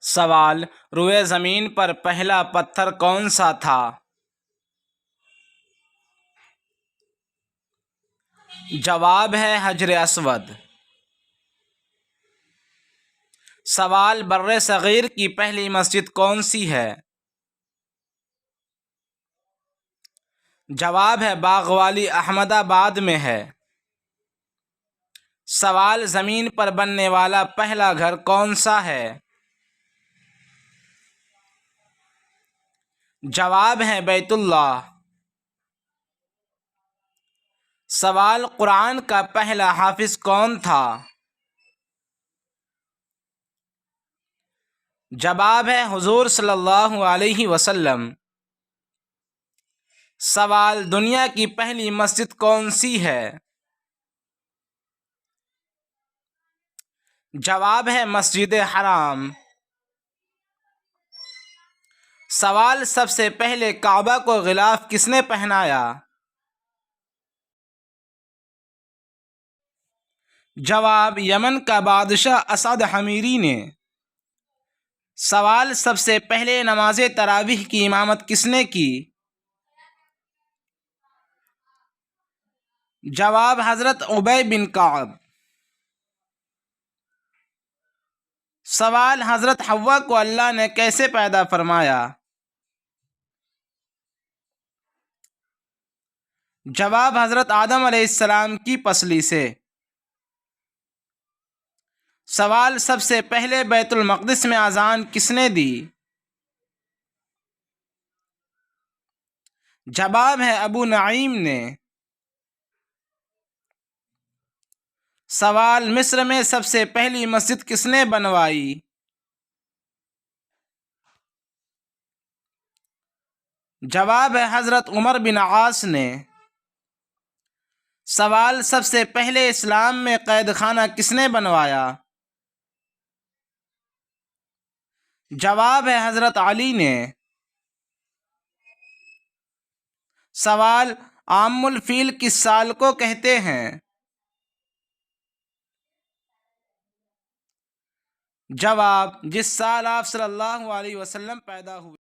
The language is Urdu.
سوال: روئے زمین پر پہلا پتھر کون سا تھا؟ جواب ہے حجر اسود۔ سوال: بر صغیر کی پہلی مسجد کون سی ہے؟ جواب ہے باغ والی احمد آباد میں ہے۔ سوال: زمین پر بننے والا پہلا گھر کون سا ہے؟ جواب ہے بیت اللہ۔ سوال: قرآن کا پہلا حافظ کون تھا؟ جواب ہے حضور صلی اللہ علیہ وسلم۔ سوال: دنیا کی پہلی مسجد کون سی ہے؟ جواب ہے مسجد حرام۔ سوال: سب سے پہلے کعبہ کو غلاف کس نے پہنایا؟ جواب: یمن کا بادشاہ اسعد حمیری نے۔ سوال: سب سے پہلے نماز تراویح کی امامت کس نے کی؟ جواب: حضرت ابی بن کعب۔ سوال: حضرت حوا کو اللہ نے کیسے پیدا فرمایا؟ جواب: حضرت آدم علیہ السلام کی پسلی سے۔ سوال: سب سے پہلے بیت المقدس میں اذان کس نے دی؟ جواب ہے ابو نعیم نے۔ سوال: مصر میں سب سے پہلی مسجد کس نے بنوائی؟ جواب ہے حضرت عمر بن عاص نے۔ سوال: سب سے پہلے اسلام میں قید خانہ کس نے بنوایا؟ جواب ہے حضرت علی نے۔ سوال: عام الفیل کس سال کو کہتے ہیں؟ جواب: جس سال آپ صلی اللہ علیہ وسلم پیدا ہوئے۔